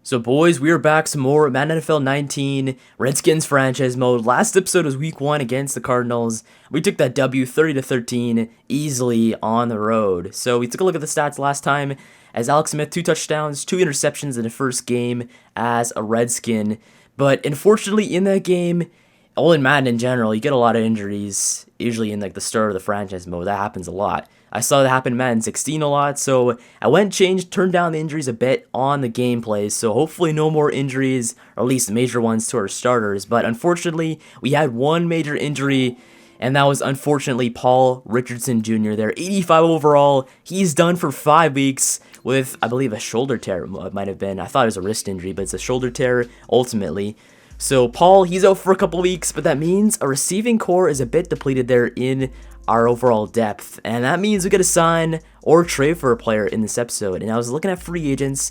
So boys, we are back some more Madden NFL 19 Redskins franchise mode. Last episode was week 1 against the Cardinals. We took that W 30-13 easily on the road. So we took a look at the stats last time as Alex Smith 2 touchdowns, 2 interceptions in the first game as a Redskin. But unfortunately in that game, all in Madden in general, you get a lot of injuries, usually in like the start of the franchise mode. That happens a lot. I saw that happen in Madden 16 a lot, so I went and turned down the injuries a bit on the gameplays, so hopefully no more injuries, or at least major ones to our starters. But unfortunately, we had one major injury, and that was unfortunately Paul Richardson Jr. there, 85 overall. He's done for 5 weeks with, I believe, a shoulder tear. It might have been. I thought it was a wrist injury, but it's a shoulder tear ultimately. So Paul, he's out for a couple weeks, but that means our receiving core is a bit depleted there in our overall depth, and that means we got to sign or trade for a player in this episode. And I was looking at free agents,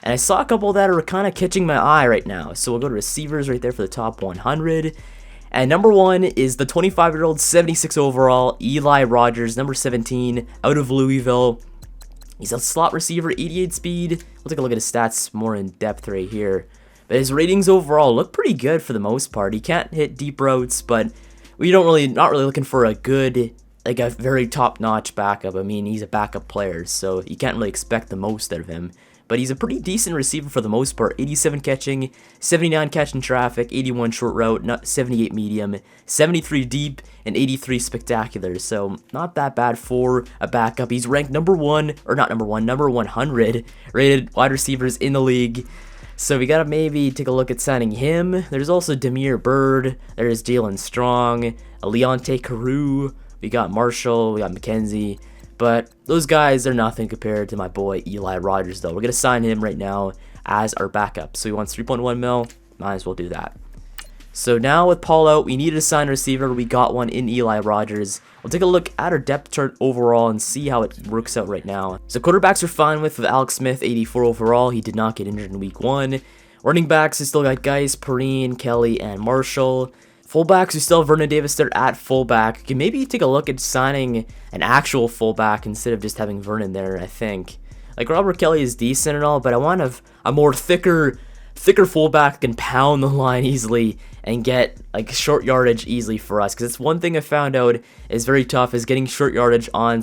and I saw a couple that are kind of catching my eye right now. So we'll go to receivers right there for the top 100. And number 1 is the 25-year-old, 76 overall, Eli Rogers, number 17, out of Louisville. He's a slot receiver, 88 speed. We'll take a look at his stats more in depth right here. But his ratings overall look pretty good for the most part. He can't hit deep routes, but we not really looking for a good, like a very top-notch backup. I mean, he's a backup player, so you can't really expect the most out of him. But he's a pretty decent receiver for the most part. 87 catching, 79 catching traffic, 81 short route, 78 medium, 73 deep, and 83 spectacular. So not that bad for a backup. He's ranked number 100 rated wide receivers in the league. So we gotta maybe take a look at signing him. There's also Demir Bird. There's Jalen Strong, Leonte Carew. We got Marshall. We got McKenzie. But those guys are nothing compared to my boy Eli Rogers, though. We're gonna sign him right now as our backup. So he wants 3.1 mil. Might as well do that. So now with Paul out, we needed to sign a receiver. We got one in Eli Rogers. We'll take a look at our depth chart overall and see how it works out right now. So quarterbacks are fine with Alex Smith, 84 overall. He did not get injured in week 1. Running backs, we still got Geis, Perrine, Kelly, and Marshall. Fullbacks, we still have Vernon Davis there at fullback. You can maybe take a look at signing an actual fullback instead of just having Vernon there, I think. Like, Robert Kelly is decent and all, but I want a more thicker fullback can pound the line easily and get like short yardage easily for us, because it's one thing I found out is very tough is getting short yardage on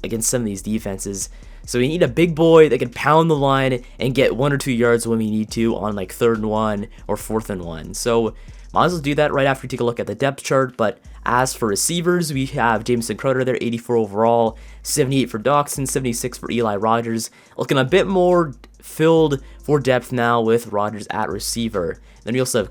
against some of these defenses. So we need a big boy that can pound the line and get 1 or 2 yards when we need to on like 3rd and 1 or 4th and 1. So might as well do that right after we take a look at the depth chart. But as for receivers, we have Jameson Crowder there, 84 overall, 78 for Doxson, 76 for Eli Rogers. Looking a bit more filled for depth now with Rogers at receiver. Then we also have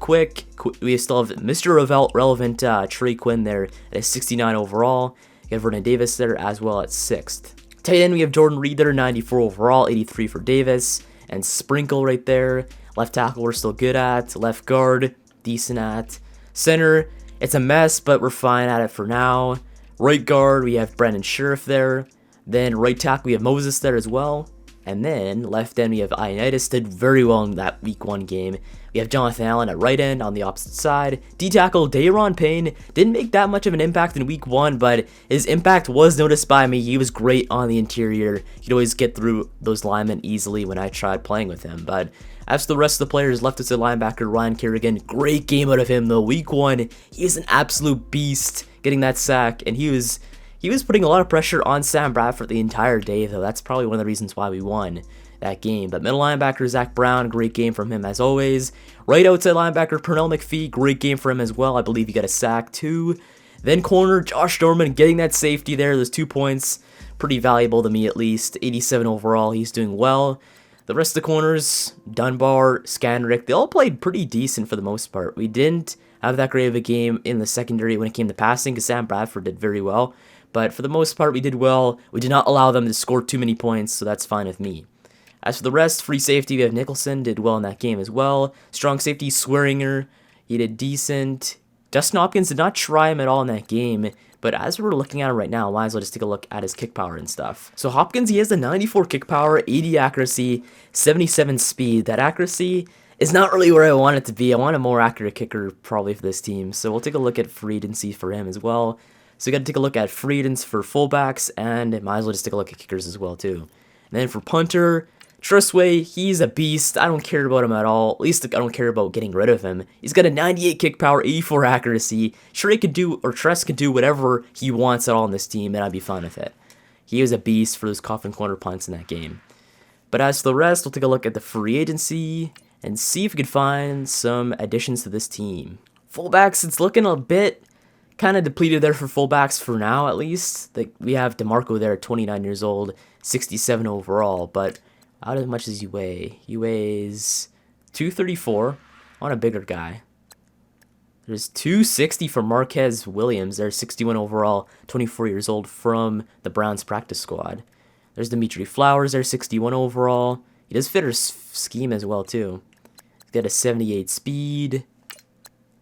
we still have Mr. Relevant Trey Quinn there at 69 overall. You have Vernon Davis there as well at 6th. Tight end, we have Jordan Reed there, 94 overall, 83 for Davis, and Sprinkle right there. Left tackle, we're still good at. Left guard, decent at. Center, it's a mess, but we're fine at it for now. Right guard, we have Brandon Sheriff there. Then right tackle, we have Moses there as well. And then left end, we have Ioannidis, did very well in that week 1 game. We have Jonathan Allen at right end on the opposite side. D-tackle, Daron Payne, didn't make that much of an impact in week 1, but his impact was noticed by me. He was great on the interior. He'd always get through those linemen easily when I tried playing with him. But as for the rest of the players, left us at linebacker, Ryan Kerrigan, great game out of him though. Week 1, he is an absolute beast getting that sack, and he was putting a lot of pressure on Sam Bradford the entire day, though. That's probably one of the reasons why we won that game. But middle linebacker, Zach Brown, great game from him as always. Right outside linebacker, Pernell McPhee, great game for him as well. I believe he got a sack too. Then corner, Josh Norman, getting that safety there. Those 2 points, pretty valuable to me at least. 87 overall, he's doing well. The rest of the corners, Dunbar, Scanrick, they all played pretty decent for the most part. We didn't have that great of a game in the secondary when it came to passing, because Sam Bradford did very well. But for the most part, we did well. We did not allow them to score too many points, so that's fine with me. As for the rest, free safety, we have Nicholson, did well in that game as well. Strong safety, Swearinger, he did decent. Dustin Hopkins did not try him at all in that game, but as we're looking at him right now, might as well just take a look at his kick power and stuff. So Hopkins, he has a 94 kick power, 80 accuracy, 77 speed. That accuracy is not really where I want it to be. I want a more accurate kicker probably for this team, so we'll take a look at free agency for him as well. So we got to take a look at free agents for fullbacks, and might as well just take a look at kickers as well too. And then for punter, Trustway, he's a beast. I don't care about him at all. At least I don't care about getting rid of him. He's got a 98 kick power, 84 accuracy. Sure, he could do, or Trust could do whatever he wants at all in this team, and I'd be fine with it. He was a beast for those coffin corner punts in that game. But as for the rest, we'll take a look at the free agency and see if we could find some additions to this team. Fullbacks, it's looking a bit kind of depleted there for fullbacks for now, at least. Like, we have DeMarco there at 29 years old, 67 overall, but how much does he weigh? He weighs 234. I want a bigger guy. There's 260 for Marquez Williams. They're 61 overall, 24 years old from the Browns practice squad. There's Dimitri Flowers. They're 61 overall. He does fit our scheme as well, too. He's got a 78 speed.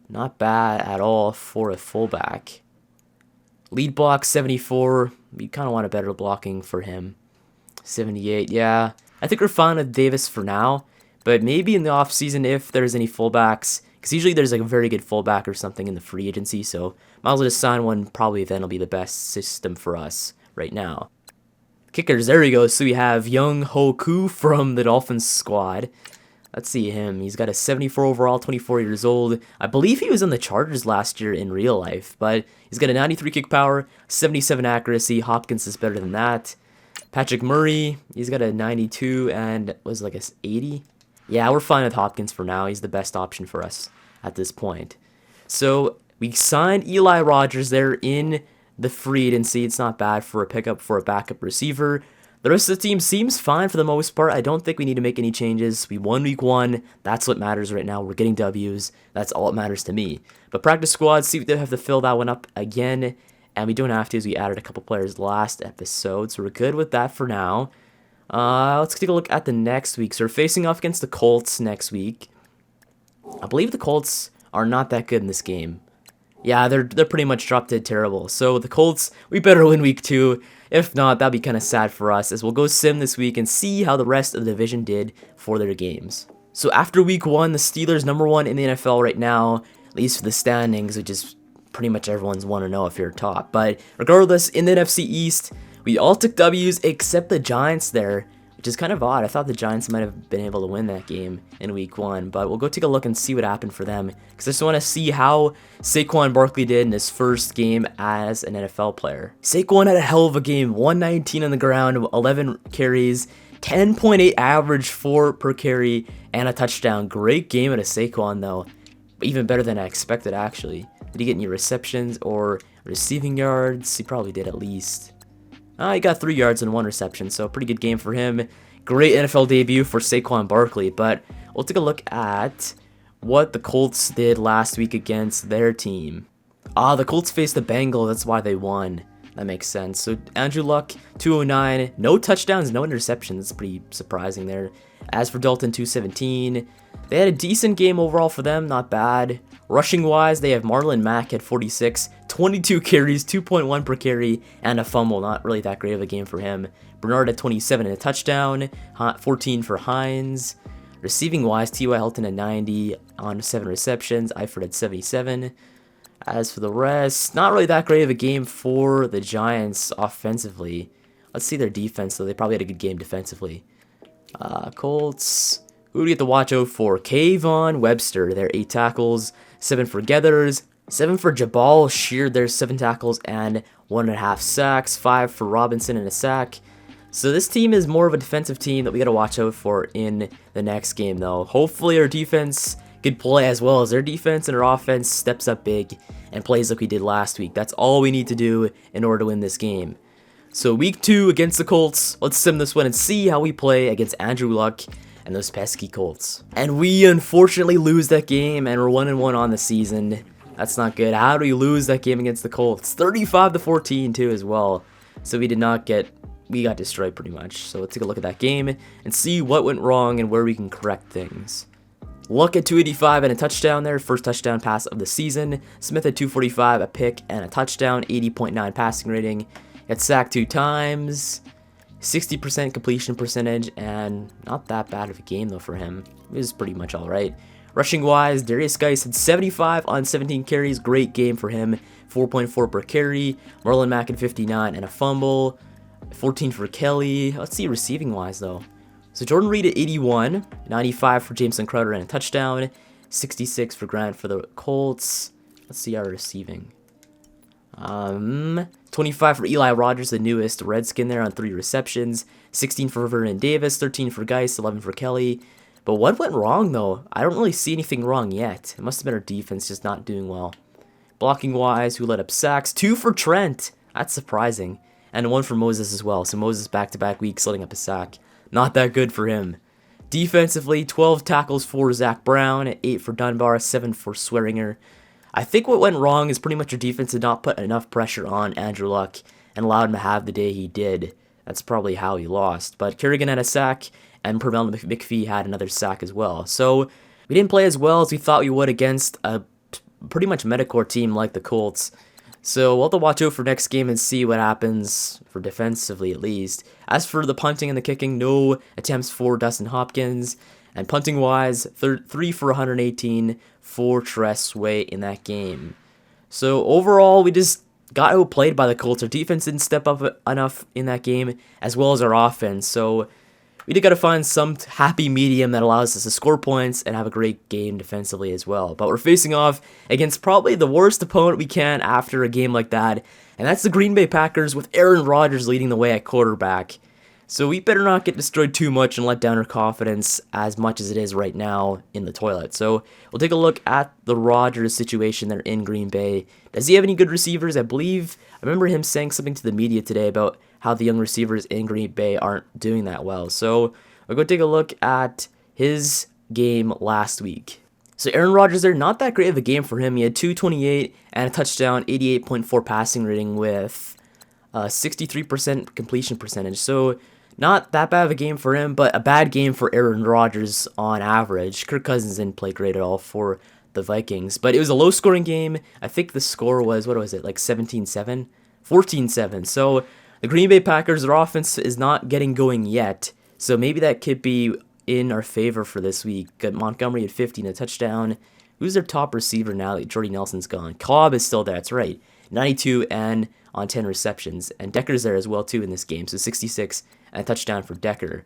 Not bad at all for a fullback. Lead block 74. We kind of want a better blocking for him. 78, yeah. I think we're fine with Davis for now, but maybe in the offseason if there's any fullbacks, because usually there's like a very good fullback or something in the free agency, so might as well just sign one. Probably then will be the best system for us right now. Kickers, there we go. So we have Young Ho Koo from the Dolphins squad. Let's see him. He's got a 74 overall, 24 years old. I believe he was on the Chargers last year in real life, but he's got a 93 kick power, 77 accuracy. Hopkins is better than that. Patrick Murray, he's got a 92 and was like a 80. Yeah, we're fine with Hopkins for now. He's the best option for us at this point. So we signed Eli Rogers there in the free agency. It's not bad for a pickup for a backup receiver. The rest of the team seems fine for the most part. I don't think we need to make any changes. We won week 1. That's what matters right now. We're getting W's. That's all that matters to me. But practice squad, see if they have to fill that one up again. And we don't have to, as we added a couple players last episode. So we're good with that for now. Let's take a look at the next week. So we're facing off against the Colts next week. I believe the Colts are not that good in this game. Yeah, they're pretty much drop dead terrible. So the Colts, we better win week 2. If not, that'd be kind of sad for us, as we'll go sim this week and see how the rest of the division did for their games. So after week 1, the Steelers #1 in the NFL right now, at least for the standings, which is pretty much everyone's want to know if you're top. But regardless, in the NFC East, we all took W's except the Giants there, which is kind of odd. I thought the Giants might have been able to win that game in week 1, but we'll go take a look and see what happened for them, because I just want to see how Saquon Barkley did in his first game as an NFL player. Saquon had a hell of a game, 119 on the ground, 11 carries, 10.8 average per carry, and a touchdown. Great game out of Saquon, though. Even better than I expected, actually. Did he get any receptions or receiving yards? He probably did at least. He got 3 yards and 1 reception, so pretty good game for him. Great NFL debut for Saquon Barkley, but we'll take a look at what the Colts did last week against their team. The Colts faced the Bengals, that's why they won. That makes sense. So Andrew Luck, 209, no touchdowns, no interceptions. That's pretty surprising there. As for Dalton, 217. They had a decent game overall for them, not bad. Rushing wise, they have Marlon Mack at 46, 22 carries, 2.1 per carry, and a fumble. Not really that great of a game for him. Bernard at 27 and a touchdown, 14 for Hines. Receiving wise, T.Y. Hilton at 90 on 7 receptions, Eifert at 77. As for the rest, not really that great of a game for the Giants offensively. Let's see their defense, though. They probably had a good game defensively. Colts, who do we get to watch out for? Kayvon Webster, they're 8 tackles, 7 for Geathers, 7 for Jabal Sheard, there's 7 tackles and 1.5 sacks, 5 for Robinson and a sack. So this team is more of a defensive team that we got to watch out for in the next game, though. Hopefully our defense could play as well as their defense, and our offense steps up big and plays like we did last week. That's all we need to do in order to win this game. So week 2 against the Colts, let's sim this one and see how we play against Andrew Luck and those pesky Colts. And we unfortunately lose that game, and we're 1-1 on the season. That's not good. How do we lose that game against the Colts? 35-14 too as well. So we got destroyed pretty much. So let's take a look at that game and see what went wrong and where we can correct things. Luck at 285 and a touchdown there, first touchdown pass of the season. Smith at 245, a pick and a touchdown, 80.9 passing rating. Got sacked 2 times, 60% completion percentage, and not that bad of a game though for him. It was pretty much alright. Rushing wise, Darius Geis had 75 on 17 carries, great game for him, 4.4 per carry. Marlon Mack at 59 and a fumble, 14 for Kelly. Let's see receiving wise though. So Jordan Reed at 81, 95 for Jameson Crowder and a touchdown, 66 for Grant for the Colts. Let's see our receiving. 25 for Eli Rogers, the newest Redskin there on 3 receptions, 16 for Vernon Davis, 13 for Geis, 11 for Kelly. But what went wrong though? I don't really see anything wrong yet. It must have been our defense just not doing well. Blocking wise, who let up sacks? 2 for Trent. That's surprising. And 1 for Moses as well. So Moses back-to-back weeks letting up a sack. Not that good for him. Defensively, 12 tackles for Zach Brown, 8 for Dunbar, 7 for Swearinger. I think what went wrong is pretty much your defense did not put enough pressure on Andrew Luck and allowed him to have the day he did. That's probably how he lost. But Kerrigan had a sack, and Permel McPhee had another sack as well. So we didn't play as well as we thought we would against a pretty much metacore team like the Colts. So we'll have to watch out for next game and see what happens for defensively at least. As for the punting and the kicking, no attempts for Dustin Hopkins. And punting wise, 3 for 118 for Tress Way in that game. So overall, we just got outplayed by the Colts. Our defense didn't step up enough in that game, as well as our offense. So we did got to find some happy medium that allows us to score points and have a great game defensively as well. But we're facing off against probably the worst opponent we can after a game like that, and that's the Green Bay Packers with Aaron Rodgers leading the way at quarterback. So we better not get destroyed too much and let down our confidence as much as it is right now in the toilet. So we'll take a look at the Rodgers situation there in Green Bay. Does he have any good receivers? I remember him saying something to the media today about how the young receivers in Green Bay aren't doing that well. So we'll go take a look at his game last week. So Aaron Rodgers there, not that great of a game for him. He had 228 and a touchdown, 88.4 passing rating with 63% completion percentage. So not that bad of a game for him, but a bad game for Aaron Rodgers on average. Kirk Cousins didn't play great at all for the Vikings, but it was a low-scoring game. I think the score was, what was it, like 17-7? 14-7. So the Green Bay Packers, their offense is not getting going yet, so maybe that could be in our favor for this week. Got Montgomery at 50 and a touchdown. Who's their top receiver now that Jordy Nelson's gone? Cobb is still there, that's right. 92 and on 10 receptions. And Decker's there as well, too, in this game. So 66 and a touchdown for Decker.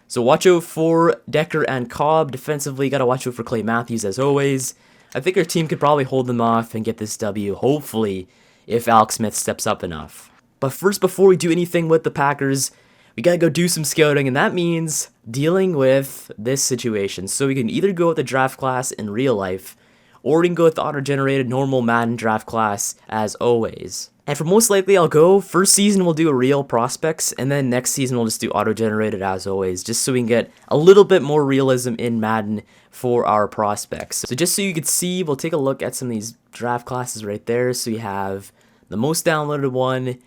So watch out for Decker and Cobb. Defensively, got to watch out for Clay Matthews, as always. I think our team could probably hold them off and get this W, hopefully, if Alex Smith steps up enough. But first, before we do anything with the Packers, we got to go do some scouting, and that means dealing with this situation. So we can either go with the draft class in real life, or we can go with the auto-generated normal Madden draft class, as always. And for most likely, I'll go, first season we'll do a real prospects, and then next season we'll just do auto-generated as always, just so we can get a little bit more realism in Madden for our prospects. So just so you can see, we'll take a look at some of these draft classes right there. So you have the most downloaded one,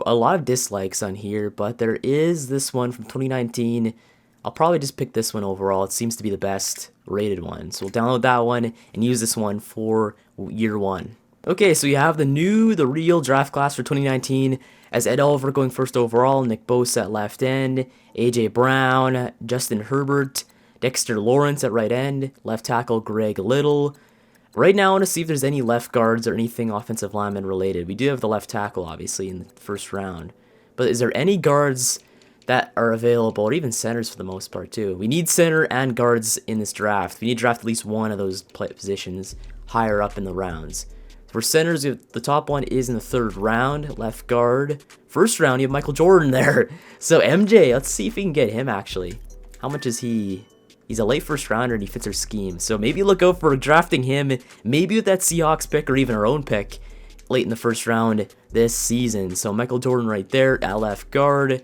a lot of dislikes on here, but there is this one from 2019. I'll probably just pick this one overall. It seems to be the best rated one. So we'll download that one and use this one for year one. Okay, so you have the real draft class for 2019 as Ed Oliver going first overall, Nick Bosa at left end, A.J. Brown, Justin Herbert, Dexter Lawrence at right end, left tackle Greg Little. Right now I want to see if there's any left guards or anything offensive lineman related. We do have the left tackle, obviously, in the first round. But is there any guards that are available, or even centers for the most part, too? We need center and guards in this draft. We need to draft at least one of those positions higher up in the rounds. For centers, the top one is in the third round, left guard. First round, you have Michael Jordan there. So MJ, let's see if we can get him, actually. How much is he? He's a late first rounder and he fits our scheme. So maybe look out for drafting him, maybe with that Seahawks pick or even our own pick late in the first round this season. So Michael Jordan right there at left guard.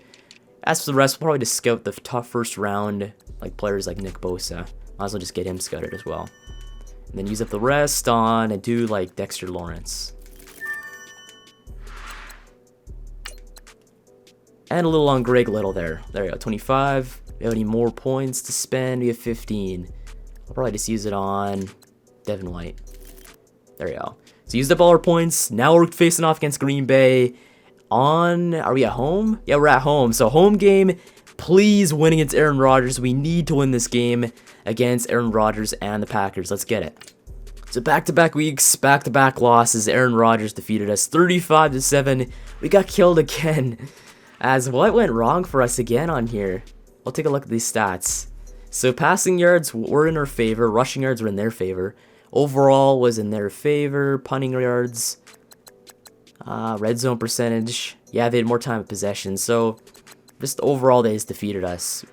As for the rest, we'll probably just scout the top first round, like players like Nick Bosa. Might as well just get him scouted as well. And then use up the rest on a dude like Dexter Lawrence. And a little on Greg Little there. There we go, 25. We have any more points to spend? We have 15. I'll probably just use it on Devin White. There we go. So used up all our points. Now we're facing off against Green Bay. Are we at home? Yeah, we're at home. So home game, please win against Aaron Rodgers. We need to win this game against Aaron Rodgers and the Packers. Let's get it. So back-to-back weeks, back-to-back losses. Aaron Rodgers defeated us 35-7. We got killed again. As what went wrong for us again on here? we'll take a look at these stats. So passing yards were in our favor, rushing yards were in their favor, overall was in their favor, punting yards, red zone percentage, yeah, they had more time of possession, so just overall they just defeated us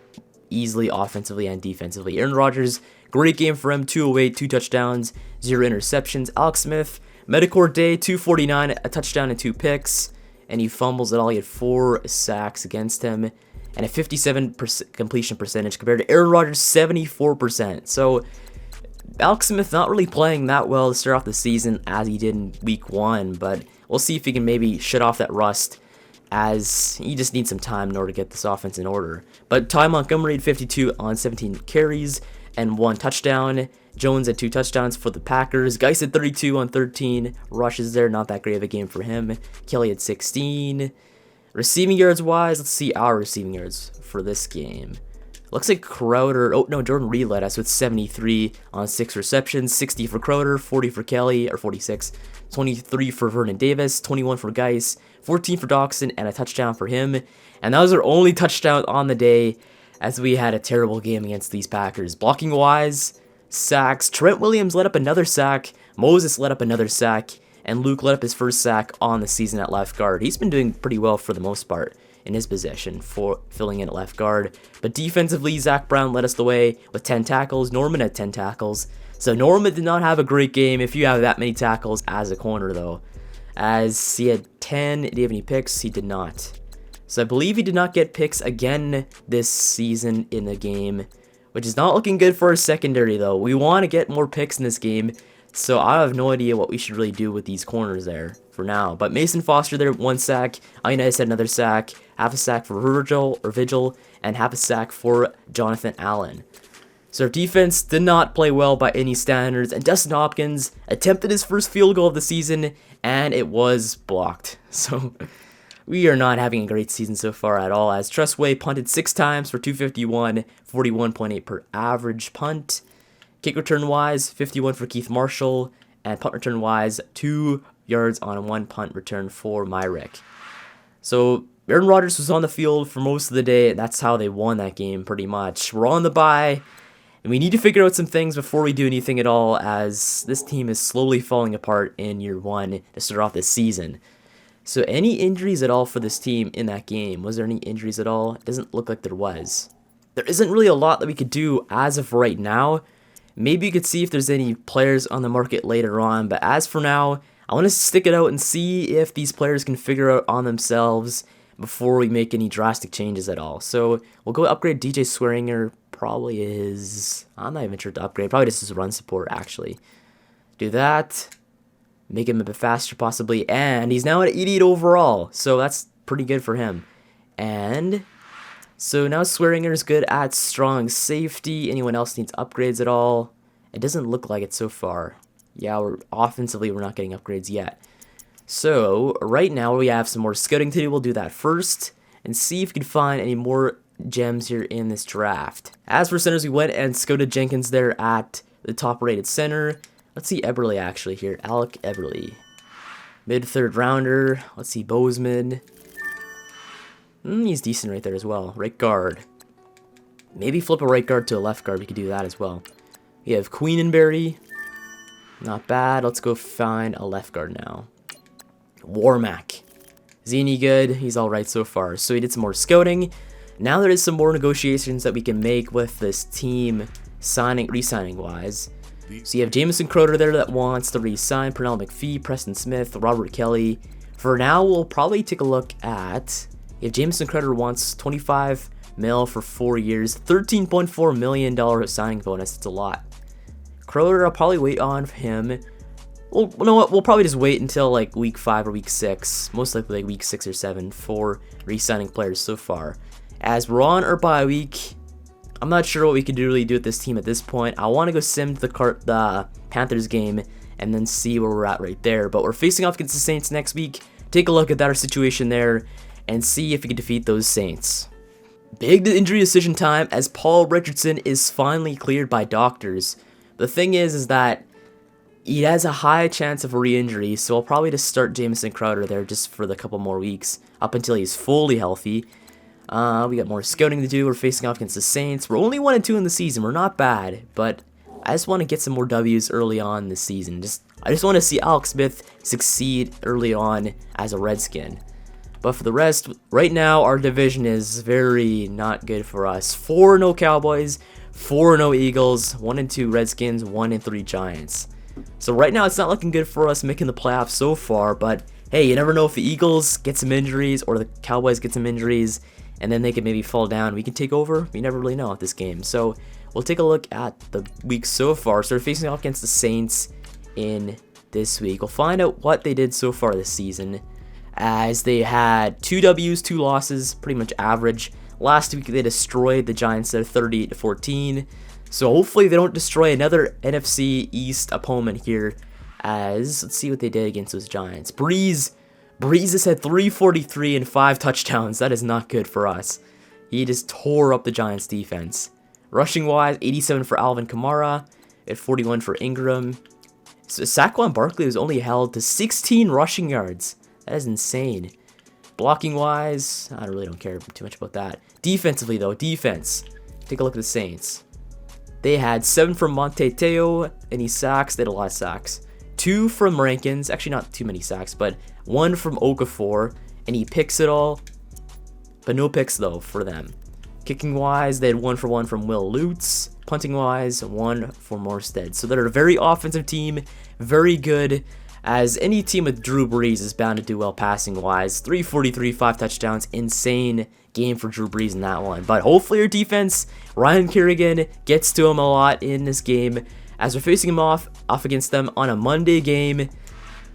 easily offensively and defensively. Aaron Rodgers, great game for him, 208, 2 touchdowns, 0 interceptions. Alex Smith, Medicore Day, 249, a touchdown and 2 picks, and he fumbles it all. He had 4 sacks against him, and a 57% completion percentage compared to Aaron Rodgers' 74%. So Alex Smith not really playing that well to start off the season as he did in week 1, but we'll see if he can maybe shut off that rust, as he just needs some time in order to get this offense in order. But Ty Montgomery had 52 on 17 carries and 1 touchdown. Jones had 2 touchdowns for the Packers. Geis had 32 on 13 rushes there. Not that great of a game for him. Kelly had 16. Receiving yards wise, let's see our receiving yards for this game. Looks like Jordan Reed led us with 73 on 6 receptions, 60 for Crowder, 40 for Kelly, or 46, 23 for Vernon Davis, 21 for Geis, 14 for Doxson, and a touchdown for him. And that was our only touchdown on the day, as we had a terrible game against these Packers. Blocking wise, sacks, Trent Williams let up another sack, Moses let up another sack, and Luke let up his first sack on the season at left guard. He's been doing pretty well for the most part in his possession for filling in at left guard. But defensively, Zach Brown led us the way with 10 tackles. Norman had 10 tackles. So Norman did not have a great game if you have that many tackles as a corner, though. As he had 10, did he have any picks? He did not. So I believe he did not get picks again this season in the game, which is not looking good for our secondary, though. We want to get more picks in this game, so I have no idea what we should really do with these corners there for now. But Mason Foster there, 1 sack. Ioannidis had another sack. Half a sack for Vigil, and half a sack for Jonathan Allen. So our defense did not play well by any standards, and Dustin Hopkins attempted his first field goal of the season, and it was blocked. So we are not having a great season so far at all, as Trustway punted 6 times for 251, 41.8 per average punt. Kick return wise, 51 for Keith Marshall, and punt return wise, 2 yards on 1 punt return for Myrick. So Aaron Rodgers was on the field for most of the day, and that's how they won that game pretty much. We're on the bye, and we need to figure out some things before we do anything at all, as this team is slowly falling apart in year 1 to start off this season. So any injuries at all for this team in that game? Was there any injuries at all? It doesn't look like there was. There isn't really a lot that we could do as of right now. Maybe you could see if there's any players on the market later on, but as for now, I want to stick it out and see if these players can figure out on themselves before we make any drastic changes at all. So we'll go upgrade DJ Swearinger. Probably is, I'm not even sure to upgrade. Probably just his run support, actually. Do that. Make him a bit faster, possibly. And he's now at 88 overall. So that's pretty good for him. And so now Swearinger is good at strong safety. Anyone else needs upgrades at all? It doesn't look like it so far. Yeah, offensively, we're not getting upgrades yet. So right now we have some more scouting to do. We'll do that first and see if we can find any more gems here in this draft. As for centers, we went and scouted Jenkins there at the top rated center. Let's see Eberle actually here. Alec Eberle. Mid-third rounder. Let's see Bozeman. He's decent right there as well. Right guard. Maybe flip a right guard to a left guard. We could do that as well. We have Queenenberry. Not bad. Let's go find a left guard now. Warmack. Is he any good? He's alright so far. So we did some more scouting. Now there is some more negotiations that we can make with this team re-signing wise. So you have Jamison Crowder there that wants to re-sign, Pernell McPhee, Preston Smith, Robert Kelly. For now, we'll probably take a look at if Jamison Crowder wants 25 mil for 4 years, $13.4 million signing bonus. It's a lot. Crowder, I'll probably wait on him. Well, you know what? We'll probably just wait until like week 5 or week 6, most likely like week 6 or 7 for re-signing players so far. As we're on our bye week, I'm not sure what we could really do with this team at this point. I want to go sim to the Panthers game and then see where we're at right there. But we're facing off against the Saints next week. Take a look at our situation there and see if we can defeat those Saints. Big injury decision time as Paul Richardson is finally cleared by doctors. The thing is that he has a high chance of a re-injury, so I'll probably just start Jamison Crowder there just for the couple more weeks up until he's fully healthy. We got more scouting to do. We're facing off against the Saints. We're only 1-2 in the season. We're not bad, but I just want to get some more W's early on this season. I just want to see Alex Smith succeed early on as a Redskin. But for the rest, right now our division is very not good for us. 4-0 Cowboys, 4-0 Eagles, 1-2 Redskins, 1-3 Giants. So right now it's not looking good for us making the playoffs so far, but hey, you never know if the Eagles get some injuries or the Cowboys get some injuries, and then they could maybe fall down. We can take over. You never really know at this game. So we'll take a look at the week so far. So we're facing off against the Saints in this week. We'll find out what they did so far this season, as they had 2 W's, 2 losses, pretty much average. Last week they destroyed the Giants at 38-14. So hopefully they don't destroy another NFC East opponent here. As let's see what they did against those Giants. Breeze has had 343 and 5 touchdowns. That is not good for us. He just tore up the Giants defense. Rushing wise, 87 for Alvin Kamara, at 41 for Ingram. So Saquon Barkley was only held to 16 rushing yards. That is insane. Blocking wise, I really don't care too much about that. Defensively though, defense. Take a look at the Saints. They had 7 from Monte Teo, any sacks. They had a lot of sacks. 2 from Rankins, actually not too many sacks, but 1 from Okafor, and he picks it all, but no picks though for them. Kicking wise, they had 1 for 1 from Will Lutz. Punting wise, 1 for Morstead. So they're a very offensive team, very good, as any team with Drew Brees is bound to do well passing wise. 343, 5 touchdowns, insane game for Drew Brees in that one. But hopefully your defense, Ryan Kerrigan, gets to him a lot in this game. As we're facing him off against them on a Monday game,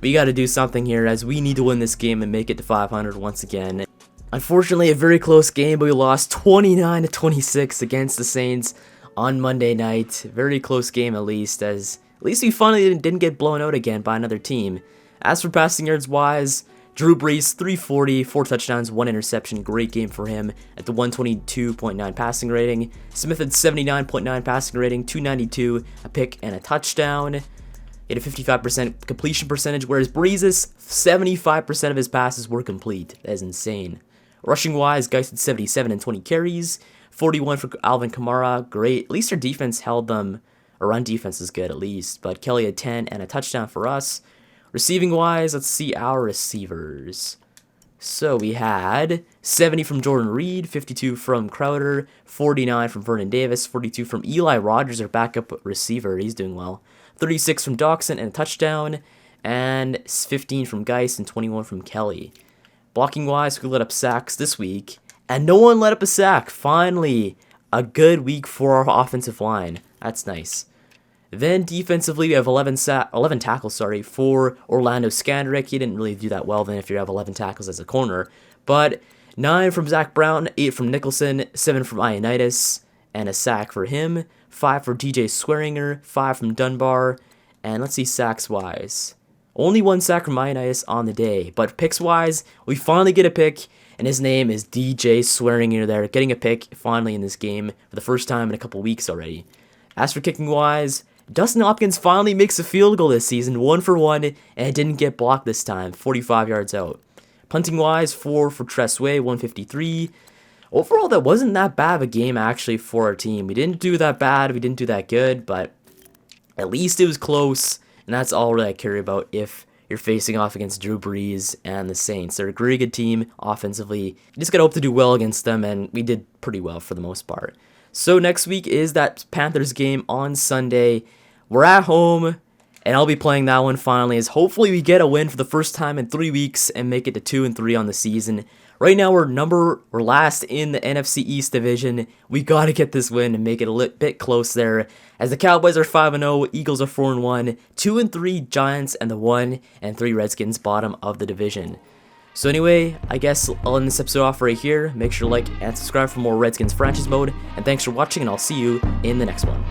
we got to do something here, as we need to win this game and make it to 500 once again. Unfortunately, a very close game, but we lost 29-26 against the Saints on Monday night. Very close game at least we finally didn't get blown out again by another team. As for passing yards wise, Drew Brees, 340, 4 touchdowns, 1 interception. Great game for him at the 122.9 passing rating. Smith had 79.9 passing rating, 292, a pick and a touchdown. He had a 55% completion percentage, whereas Brees' 75% of his passes were complete. That is insane. Rushing wise, Geist had 77 and 20 carries, 41 for Alvin Kamara. Great. At least our defense held them. Our run defense is good at least, but Kelly had 10 and a touchdown for us. Receiving wise, let's see our receivers. So we had 70 from Jordan Reed, 52 from Crowder, 49 from Vernon Davis, 42 from Eli Rogers, our backup receiver. He's doing well. 36 from Doxson and a touchdown, and 15 from Geist and 21 from Kelly. Blocking wise, we let up sacks this week, and no one let up a sack. Finally, a good week for our offensive line. That's nice. Then defensively, we have 11 tackles, for Orlando Skandrick. He didn't really do that well then if you have 11 tackles as a corner. But 9 from Zach Brown, 8 from Nicholson, 7 from Ioannidis, and a sack for him. 5 for DJ Swearinger, 5 from Dunbar, and let's see sacks-wise. Only 1 sack from Ioannidis on the day, but picks-wise, we finally get a pick, and his name is DJ Swearinger there, getting a pick finally in this game for the first time in a couple weeks already. As for kicking-wise, Dustin Hopkins finally makes a field goal this season, 1 for 1, and it didn't get blocked this time, 45 yards out. Punting-wise, 4 for Tressway, 153. Overall, that wasn't that bad of a game, actually, for our team. We didn't do that bad, we didn't do that good, but at least it was close, and that's all really I care about if you're facing off against Drew Brees and the Saints. They're a very good team offensively. You just gotta hope to do well against them, and we did pretty well for the most part. So next week is that Panthers game on Sunday. We're at home, and I'll be playing that one finally, as hopefully we get a win for the first time in 3 weeks and make it to 2-3 on the season. Right now we're last in the NFC East division. We gotta get this win and make it a bit close there, as the Cowboys are 5-0, Eagles are 4-1, 2-3 Giants, and the 1-3 Redskins bottom of the division. So anyway, I guess I'll end this episode off right here. Make sure to like and subscribe for more Redskins franchise mode, and thanks for watching, and I'll see you in the next one.